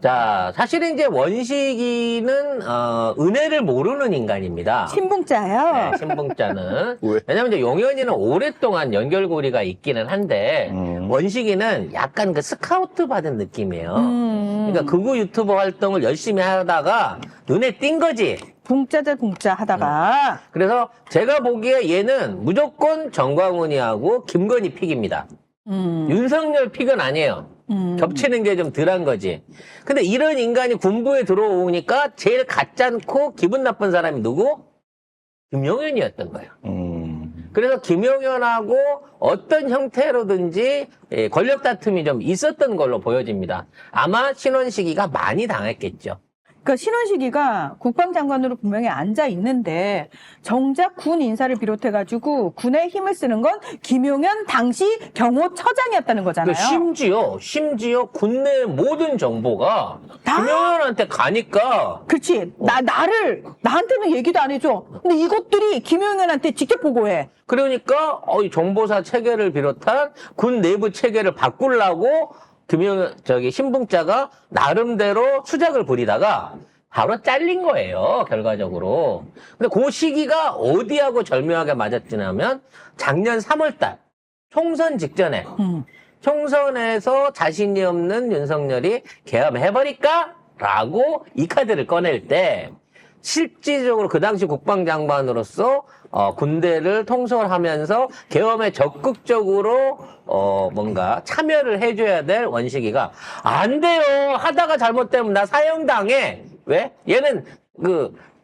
자, 사실은 이제 원식이는 은혜를 모르는 인간입니다. 신봉자요? 네, 신봉자는. 왜? 왜냐면 이제 용현이는 오랫동안 연결고리가 있기는 한데 원식이는 약간 그 스카우트 받은 느낌이에요. 그러니까 극우 유튜버 활동을 열심히 하다가 눈에 띈 거지. 봉자 대 봉자 하다가 그래서 제가 보기에 얘는 무조건 정광훈이하고 김건희 픽입니다. 윤석열 픽은 아니에요. 겹치는 게 좀 덜한 거지. 근데 이런 인간이 군부에 들어오니까 제일 가짜놓고 기분 나쁜 사람이 누구? 김용현이었던 거예요. 그래서 김용현하고 어떤 형태로든지 권력 다툼이 좀 있었던 걸로 보여집니다. 아마 신원식이가 많이 당했겠죠. 그러니까 신원식이가 국방장관으로 분명히 앉아 있는데 정작 군 인사를 비롯해가지고 군의 힘을 쓰는 건 김용현 당시 경호처장이었다는 거잖아요. 심지어 군내 모든 정보가 다? 김용현한테 가니까 그렇지. 나한테는 얘기도 안 해줘. 근데 이것들이 김용현한테 직접 보고해. 그러니까 이 정보사 체계를 비롯한 군 내부 체계를 바꾸려고 신봉자가 나름대로 수작을 부리다가 바로 잘린 거예요, 결과적으로. 근데 그 시기가 어디하고 절묘하게 맞았지냐면 작년 3월달 총선 직전에 총선에서 자신이 없는 윤석열이 계엄해버릴까? 라고 이 카드를 꺼낼 때 실질적으로 그 당시 국방장관으로서 군대를 통솔하면서 계엄에 적극적으로 뭔가 참여를 해줘야 될 원식이가 안 돼요. 하다가 잘못되면 나 사형당해. 왜? 얘는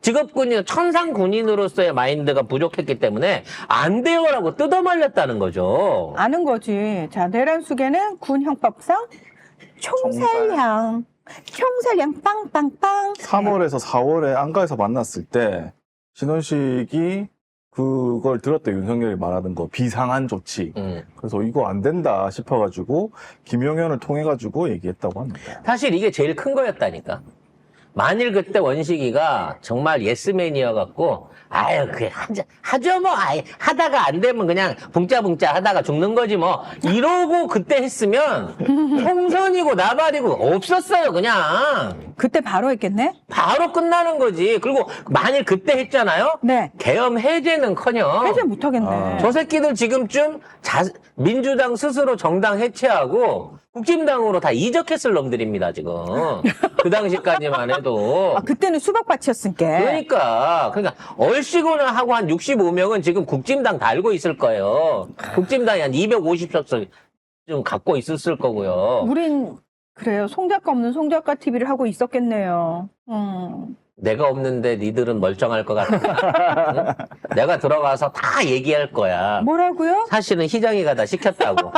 직업군인 천상 군인으로서의 마인드가 부족했기 때문에 안 돼요라고 뜯어말렸다는 거죠. 아는 거지. 자, 내란 수계는 군 형법상 총살량 빵빵빵. 3월에서 4월에 안가에서 만났을 때 신원식이 그걸 들었대. 윤석열이 말하는 거 비상한 조치. 그래서 이거 안 된다 싶어가지고 김용현을 통해가지고 얘기했다고 합니다. 사실 이게 제일 큰 거였다니까. 만일 그때 원식이가 정말 예스맨이어갖고, 아유, 하죠 뭐, 하다가 안 되면 그냥 붕짜붕짜 하다가 죽는 거지 뭐, 이러고 그때 했으면, 총선이고 나발이고 없었어요, 그냥. 그때 바로 했겠네? 바로 끝나는 거지. 그리고 만일 그때 했잖아요? 네. 계엄 해제는-커녕. 해제 못하겠네. 저 새끼들 지금쯤 민주당 스스로 정당 해체하고 국진당으로 다 이적했을 놈들입니다, 지금. 그 당시까지만 해도. 그때는 수박밭이었으니까. 그러니까 얼씨구나 하고 한 65명은 지금 국진당 달고 있을 거예요. 국진당이 한 250석 좀 갖고 있었을 거고요. 우린 그래요. 송작가 없는 송작가 TV를 하고 있었겠네요. 내가 없는데 니들은 멀쩡할 것 같아. 응? 내가 들어가서 다 얘기할 거야. 뭐라고요? 사실은 희정이가 다 시켰다고.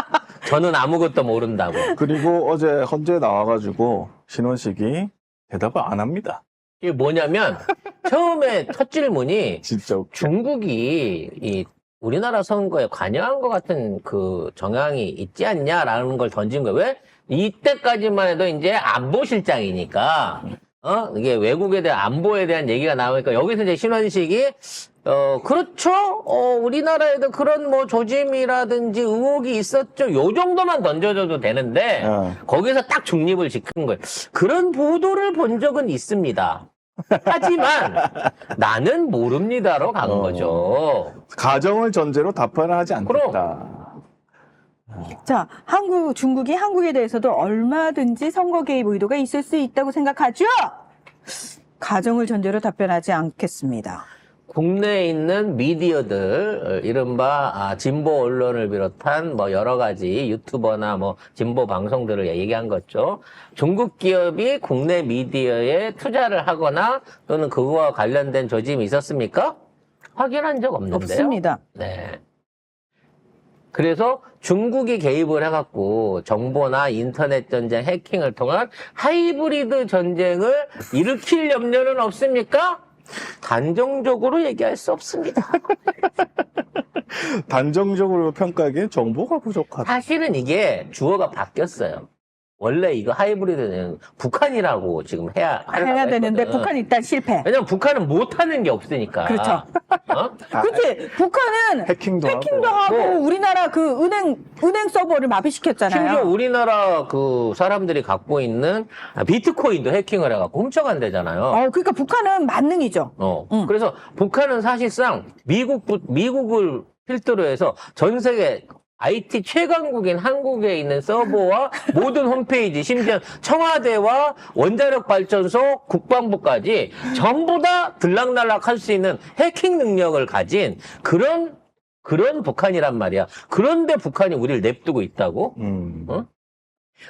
저는 아무것도 모른다고. 그리고 어제 헌재 나와가지고 신원식이 대답을 안 합니다. 이게 뭐냐면 처음에 첫 질문이 진짜 웃겨. 중국이 우리나라 선거에 관여한 것 같은 그 정황이 있지 않냐라는 걸 던진 거예요. 왜? 이때까지만 해도 이제 안보실장이니까 이게 외국에 대한 안보에 대한 얘기가 나오니까 여기서 이제 신원식이 그렇죠. 우리나라에도 그런 뭐 조짐이라든지 의혹이 있었죠. 요 정도만 던져줘도 되는데 거기서 딱 중립을 지킨 거예요. 그런 보도를 본 적은 있습니다. 하지만 나는 모릅니다로 간 거죠. 가정을 전제로 답변을 하지 않겠다. 자, 중국이 한국에 대해서도 얼마든지 선거 개입 의도가 있을 수 있다고 생각하죠? 가정을 전제로 답변하지 않겠습니다. 국내에 있는 미디어들, 이른바 진보 언론을 비롯한 뭐 여러 가지 유튜버나 뭐 진보 방송들을 얘기한 거죠. 중국 기업이 국내 미디어에 투자를 하거나 또는 그거와 관련된 조짐이 있었습니까? 확인한 적 없는데요. 없습니다. 네. 그래서 중국이 개입을 해갖고 정보나 인터넷 전쟁, 해킹을 통한 하이브리드 전쟁을 일으킬 염려는 없습니까? 단정적으로 얘기할 수 없습니다. 단정적으로 평가하기엔 정보가 부족하다. 사실은 이게 주어가 바뀌었어요. 원래 이거 하이브리드는 북한이라고 지금 해야 되는데 했거든. 북한이 일단 실패. 왜냐면 북한은 못하는 게 없으니까. 그렇죠. 어? 그치? 북한은 해킹도 하고 하고. 우리나라 그 은행 서버를 마비시켰잖아요. 심지어 우리나라 그 사람들이 갖고 있는 비트코인도 해킹을 해갖고 훔쳐간대잖아요. 그러니까 북한은 만능이죠. 그래서 북한은 사실상 미국을 필두로 해서 전 세계 IT 최강국인 한국에 있는 서버와 모든 홈페이지, 심지어 청와대와 원자력 발전소, 국방부까지 전부 다 들락날락 할 수 있는 해킹 능력을 가진 그런 북한이란 말이야. 그런데 북한이 우리를 냅두고 있다고? 어?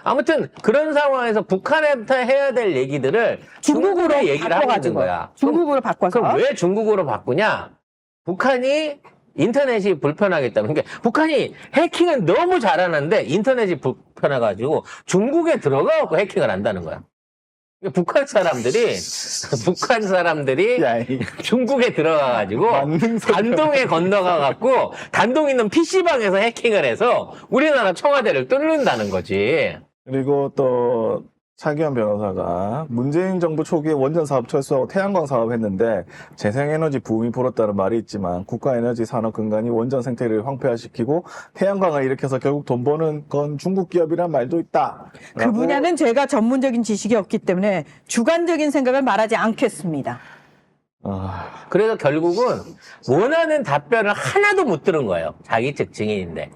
아무튼 그런 상황에서 북한한테 해야 될 얘기들을 중국으로 얘기를 하고 있는 거야. 중국으로 바꿔서. 그럼 왜 중국어로 바꾸냐? 북한이 인터넷이 불편하기 때문에. 그러니까 북한이 해킹은 너무 잘하는데 인터넷이 불편해가지고 중국에 들어가고 해킹을 한다는 거야. 그러니까 북한 사람들이 야, 이 중국에 들어가가지고 만능 소리야. 단동에 건너가갖고 단동 있는 PC방에서 해킹을 해서 우리나라 청와대를 뚫는다는 거지. 그리고 또 차기현 변호사가 문재인 정부 초기에 원전 사업 철수하고 태양광 사업 했는데 재생에너지 붐이 불었다는 말이 있지만 국가에너지 산업 근간이 원전 생태를 황폐화시키고 태양광을 일으켜서 결국 돈 버는 건 중국 기업이란 말도 있다. 그 분야는 제가 전문적인 지식이 없기 때문에 주관적인 생각을 말하지 않겠습니다. 그래서 결국은 원하는 답변을 하나도 못 들은 거예요. 자기 측 증인인데.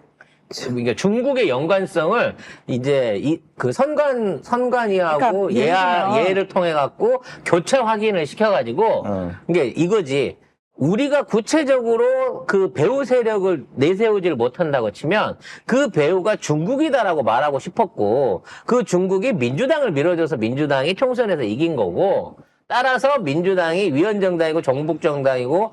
그러니까 중국의 연관성을 이제 그 선관위하고 그러니까 예를 통해 갖고 교체 확인을 시켜가지고 이게 이거지. 우리가 구체적으로 그 배후 세력을 내세우지를 못한다고 치면 그 배후가 중국이다라고 말하고 싶었고 그 중국이 민주당을 밀어줘서 민주당이 총선에서 이긴 거고 따라서 민주당이 위헌정당이고 정북정당이고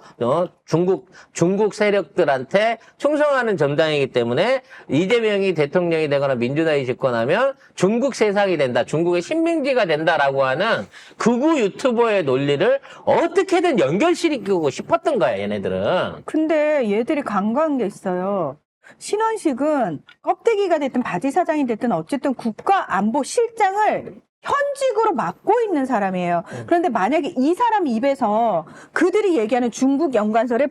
중국 세력들한테 충성하는 정당이기 때문에 이재명이 대통령이 되거나 민주당이 집권하면 중국 세상이 된다. 중국의 식민지가 된다라고 하는 극우 유튜버의 논리를 어떻게든 연결시키고 싶었던 거야, 얘네들은. 근데 얘들이 간과한 게 있어요. 신원식은 껍데기가 됐든 바지 사장이 됐든 어쨌든 국가안보실장을 현직으로 맡고 있는 사람이에요. 그런데 만약에 이 사람 입에서 그들이 얘기하는 중국 연관설의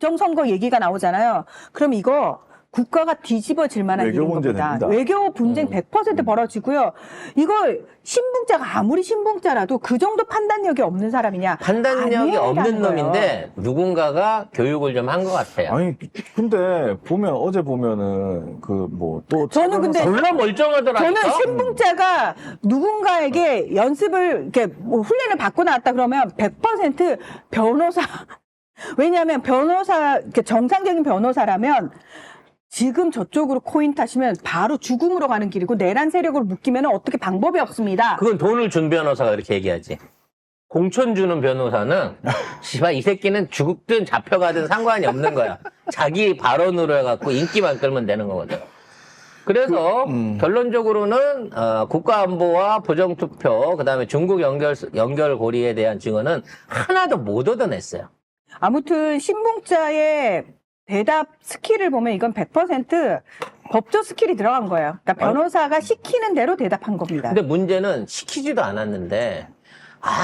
부정선거 얘기가 나오잖아요. 그럼 이거 국가가 뒤집어질 만한 외교 일인 문제 겁니다. 됩니다. 외교 분쟁 100% 벌어지고요. 이걸 신분자가 아무리 신분자라도 그 정도 판단력이 없는 사람이냐. 판단력이 아니라는 없는 거예요. 놈인데 누군가가 교육을 좀 한 것 같아요. 아니 근데 어제 보면은 그 뭐 또 저는 근데 졸라 멀쩡하더라니까. 저는 신분자가 누군가에게 연습을 이렇게 뭐 훈련을 받고 나왔다 그러면 100% 변호사 왜냐하면 변호사 이렇게 정상적인 변호사라면 지금 저쪽으로 코인 타시면 바로 죽음으로 가는 길이고 내란 세력으로 묶이면 어떻게 방법이 없습니다. 그건 돈을 준 변호사가 이렇게 얘기하지. 공천 주는 변호사는 씨발 이 새끼는 죽든 잡혀가든 상관이 없는 거야. 자기 발언으로 해갖고 인기만 끌면 되는 거거든. 그래서 결론적으로는 국가안보와 부정투표 그다음에 중국 연결고리에 대한 증언은 하나도 못 얻어냈어요. 아무튼 신분자의 대답 스킬을 보면 이건 100% 법조 스킬이 들어간 거예요. 그러니까 변호사가 시키는 대로 대답한 겁니다. 근데 문제는 시키지도 않았는데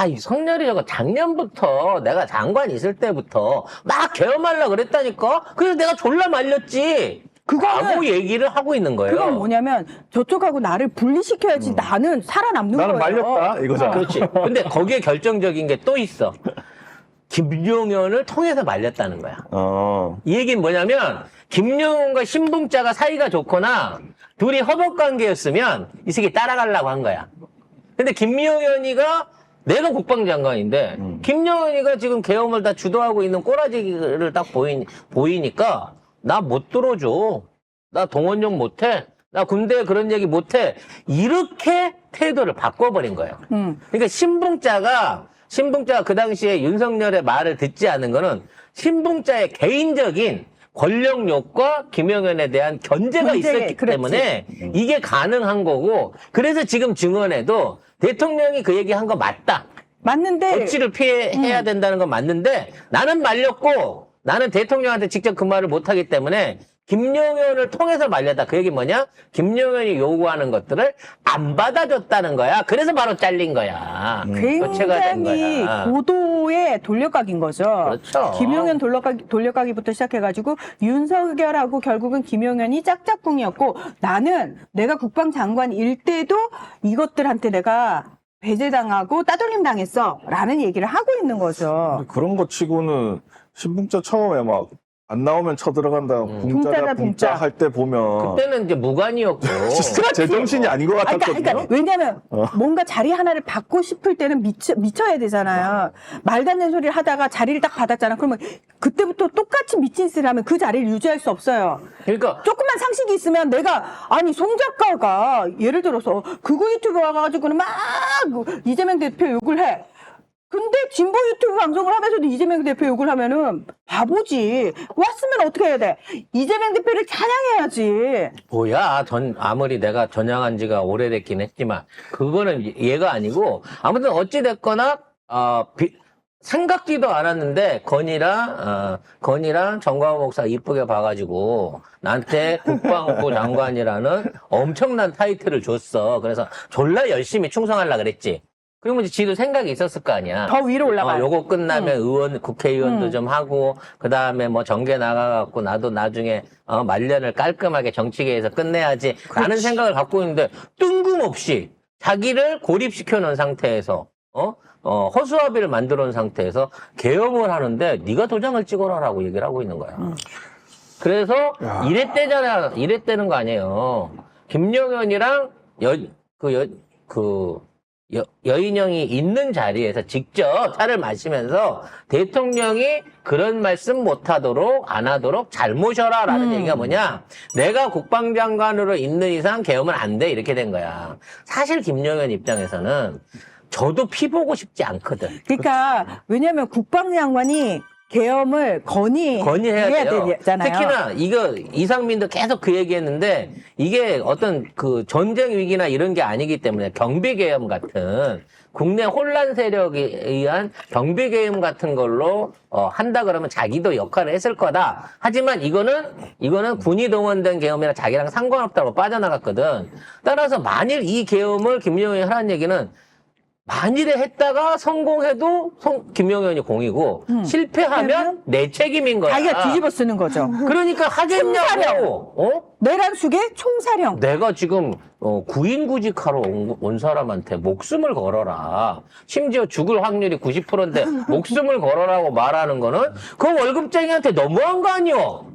이 성렬이 저거 작년부터 내가 장관 있을 때부터 막 개엄하려고 그랬다니까. 그래서 내가 졸라 말렸지. 라고 얘기를 하고 있는 거예요. 그건 뭐냐면 저쪽하고 나를 분리시켜야지 나는 살아남는 나는 거예요. 말렸다 이거잖아. 그렇지. 근데 거기에 결정적인 게 또 있어. 김용현을 통해서 말렸다는 거야. 이 얘기는 뭐냐면 김용현과 신봉자가 사이가 좋거나 둘이 허벅관계였으면 이 새끼 따라가려고 한 거야. 근데 김용현이가 내가 국방장관인데 김용현이가 지금 계엄을 다 주도하고 있는 꼬라지를 딱 보이니까 나 못 들어줘. 나 동원용 못해. 나 군대에 그런 얘기 못해. 이렇게 태도를 바꿔버린 거예요. 그러니까 신봉자가 그 당시에 윤석열의 말을 듣지 않은 거는 신봉자의 개인적인 권력욕과 김용현에 대한 견제가 있었기 때문에 이게 가능한 거고 그래서 지금 증언에도 대통령이 그 얘기한 거 맞다. 맞는데 조치를 피해야 된다는 건 맞는데 나는 말렸고 나는 대통령한테 직접 그 말을 못하기 때문에 김용현을 통해서 말렸다. 그 얘기 뭐냐? 김용현이 요구하는 것들을 안 받아줬다는 거야. 그래서 바로 잘린 거야. 교체가 된 굉장히 거야. 고도의 돌려각인 거죠. 그렇죠. 김용현 돌려가기부터 시작해가지고 윤석열하고 결국은 김용현이 짝짝꿍이었고 나는 내가 국방장관일 때도 이것들한테 내가 배제당하고 따돌림 당했어 라는 얘기를 하고 있는 거죠. 그런 거 치고는 신분자 처음에 막 안 나오면 쳐들어간다, 붕짜다, 붕짜 붕짜. 할 때 보면 그때는 이제 무관이었고. 진짜 제정신이 아닌 것 같았거든요. 그러니까 왜냐면 뭔가 자리 하나를 받고 싶을 때는 미쳐야 되잖아요. 말도 안 되는 소리를 하다가 자리를 딱 받았잖아. 그러면 그때부터 똑같이 미친 짓을 하면 그 자리를 유지할 수 없어요. 그러니까 조금만 상식이 있으면 내가 아니 송 작가가 예를 들어서 그거 유튜브 와가지고는 막 이재명 대표 욕을 해. 근데 진보 유튜브 방송을 하면서도 이재명 대표 욕을 하면은 바보지. 왔으면 어떻게 해야 돼? 이재명 대표를 찬양해야지. 뭐야, 아무리 내가 전향한 지가 오래됐긴 했지만, 그거는 얘가 아니고, 아무튼 어찌됐거나, 생각지도 않았는데, 건이랑 정광호 목사 이쁘게 봐가지고, 나한테 국방부 장관이라는 엄청난 타이틀을 줬어. 그래서 졸라 열심히 충성하려고 그랬지. 그러면 이제 지도 생각이 있었을 거 아니야. 더 위로 올라가요. 요거 끝나면 국회의원도 좀 하고, 그 다음에 뭐 정계 나가갖고 나도 나중에, 말년을 깔끔하게 정치계에서 끝내야지. 라는 생각을 갖고 있는데, 뜬금없이 자기를 고립시켜 놓은 상태에서, 허수아비를 만들어 놓은 상태에서 계엄을 하는데, 네가 도장을 찍어라라고 얘기를 하고 있는 거야. 그래서, 이랬다는 거 아니에요. 김용현이랑 여인형이 있는 자리에서 직접 차를 마시면서 대통령이 그런 말씀 못하도록 안 하도록 잘 모셔라라는 얘기가 뭐냐? 내가 국방장관으로 있는 이상 계엄은 안 돼 이렇게 된 거야. 사실 김용현 입장에서는 저도 피 보고 싶지 않거든. 그러니까 왜냐하면 국방장관이 계엄을 건의해야 돼요. 되잖아요. 특히나 이상민도 계속 그 얘기했는데 이게 어떤 그 전쟁 위기나 이런 게 아니기 때문에 경비 계엄 같은 국내 혼란 세력에 의한 경비 계엄 같은 걸로 한다 그러면 자기도 역할을 했을 거다. 하지만 이거는 군이 동원된 계엄이라 자기랑 상관없다고 빠져나갔거든. 따라서 만일 이 계엄을 김용현이 하라는 얘기는 만일에 했다가 성공해도 김용현이 공이고 실패하면 내 책임인 거야. 자기가 뒤집어 쓰는 거죠. 그러니까 하겠냐고. 내란숙의 총사령. 내가 지금 구인 구직하러 온 사람한테 목숨을 걸어라. 심지어 죽을 확률이 90%인데 목숨을 걸어라고 말하는 거는 그 월급쟁이한테 너무한 거 아니오?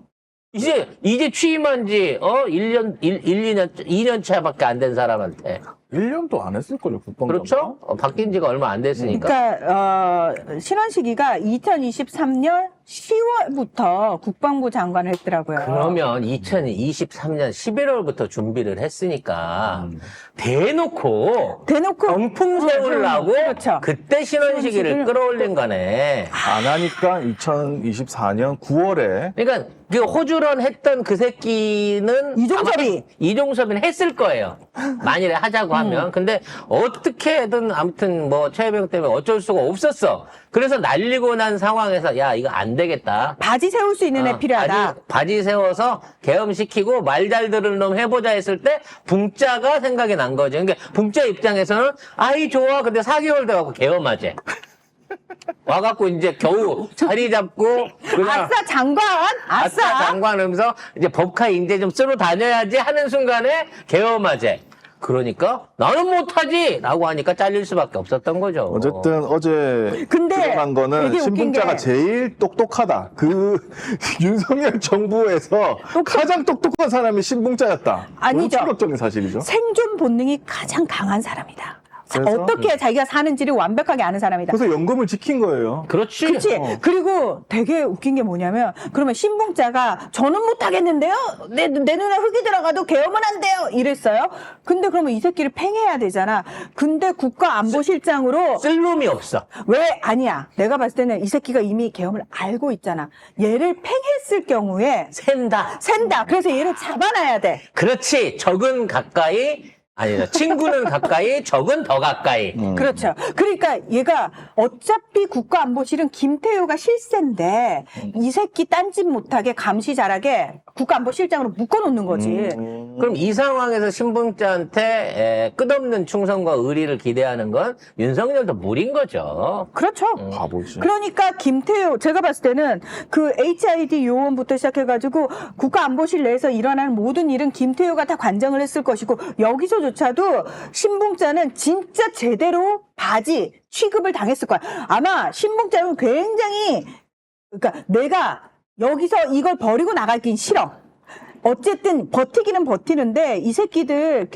이제 취임한 지 2년 차밖에 안 된 사람한테. 1년도 안 했을걸요, 국방장관. 그렇죠? 바뀐 지가 얼마 안 됐으니까. 그러니까 신원 시기가 2023년 10월부터 국방부 장관을 했더라고요. 그러면 2023년 11월부터 준비를 했으니까 대놓고 병풍 세우려고 그렇죠. 그때 신원시기를 끌어올린 거네. 안 하니까 2024년 9월에 그러니까 그 호주론 했던 그 새끼는 이종섭이는 했을 거예요. 만일에 하자고 하면. 근데 어떻게든 아무튼 뭐 최혜병 때문에 어쩔 수가 없었어. 그래서 날리고 난 상황에서 야 이거 안 되겠다. 바지 세울 수 있는 애 필요하다. 바지 세워서 계엄시키고 말 잘 들을 놈 해보자 했을 때 붕짜가 생각이 난 거죠. 그러니까 붕짜 입장에서는 아이 좋아. 근데 4개월 돼갖고 계엄하재. 와갖고 이제 겨우 자리 잡고 그냥 아싸 장관 아싸 장관 하면서 이제 법카 인재 좀 쓰러 다녀야지 하는 순간에 계엄하재. 그러니까 나는 못하지 라고 하니까 잘릴 수밖에 없었던 거죠. 어쨌든 어제 근데 드러난 거는 되게 웃긴 신분자가 게 제일 똑똑하다. 그 윤석열 정부에서 가장 똑똑한 사람이 신분자였다. 아니죠. 충격적인 사실이죠. 생존 본능이 가장 강한 사람이다. 그래서? 어떻게 자기가 사는지를 완벽하게 아는 사람이다. 그래서 연금을 지킨 거예요. 그렇지. 그치? 그리고 되게 웃긴 게 뭐냐면, 그러면 신봉자가 저는 못하겠는데요? 내 눈에 흙이 들어가도 계엄은 안 돼요! 이랬어요. 근데 그러면 이 새끼를 팽해야 되잖아. 근데 국가안보실장으로. 쓸 놈이 없어. 왜? 아니야. 내가 봤을 때는 이 새끼가 이미 계엄을 알고 있잖아. 얘를 팽했을 경우에. 샌다. 그래서 얘를 잡아놔야 돼. 그렇지. 적은 가까이. 아니죠. 친구는 가까이, 적은 더 가까이. 그렇죠. 그러니까 얘가 어차피 국가안보실은 김태효가 실세인데 이 새끼 딴짓 못하게 감시 잘하게 국가안보실장으로 묶어놓는 거지. 그럼 이 상황에서 신분자한테 끝없는 충성과 의리를 기대하는 건 윤석열도 무리인 거죠. 그렇죠. 바보지. 그러니까 김태효 제가 봤을 때는 그 HID 요원부터 시작해가지고 국가안보실 내에서 일어나는 모든 일은 김태효가 다 관장을 했을 것이고 여기서조차도 신봉자는 진짜 제대로 바지 취급을 당했을 거야. 아마 신봉자는 굉장히 그러니까 내가 여기서 이걸 버리고 나가긴 싫어. 어쨌든 버티기는 버티는데 이 새끼들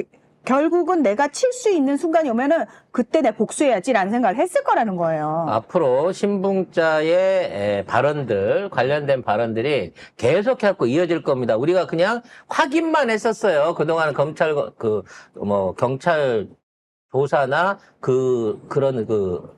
결국은 내가 칠 수 있는 순간이 오면은 그때 내가 복수해야지라는 생각을 했을 거라는 거예요. 앞으로 신분자의 발언들, 관련된 발언들이 계속해갖고 이어질 겁니다. 우리가 그냥 확인만 했었어요. 그동안 경찰 조사나 그런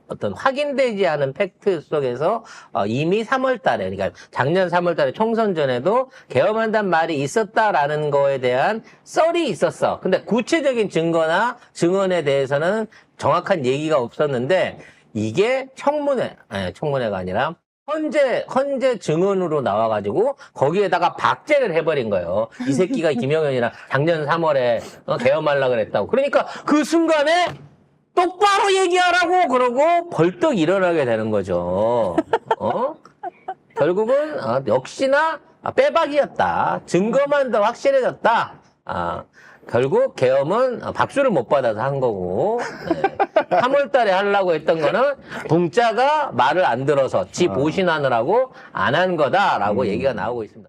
어떤 확인되지 않은 팩트 속에서 이미 3월 달에, 그러니까 작년 3월 달에 총선 전에도 계엄한다는 말이 있었다라는 거에 대한 썰이 있었어. 근데 구체적인 증거나 증언에 대해서는 정확한 얘기가 없었는데 이게 청문회가 아니라 헌재 증언으로 나와가지고 거기에다가 박제를 해버린 거예요. 이 새끼가 김영현이랑 작년 3월에 계엄하려고 그랬다고. 그러니까 그 순간에 똑바로 얘기하라고 그러고 벌떡 일어나게 되는 거죠. 결국은 역시나 빼박이었다. 증거만 더 확실해졌다. 결국 계엄은 박수를 못 받아서 한 거고 3월 달에 하려고 했던 거는 붕자가 말을 안 들어서 지 보신하느라고 안 한 거다라고 얘기가 나오고 있습니다.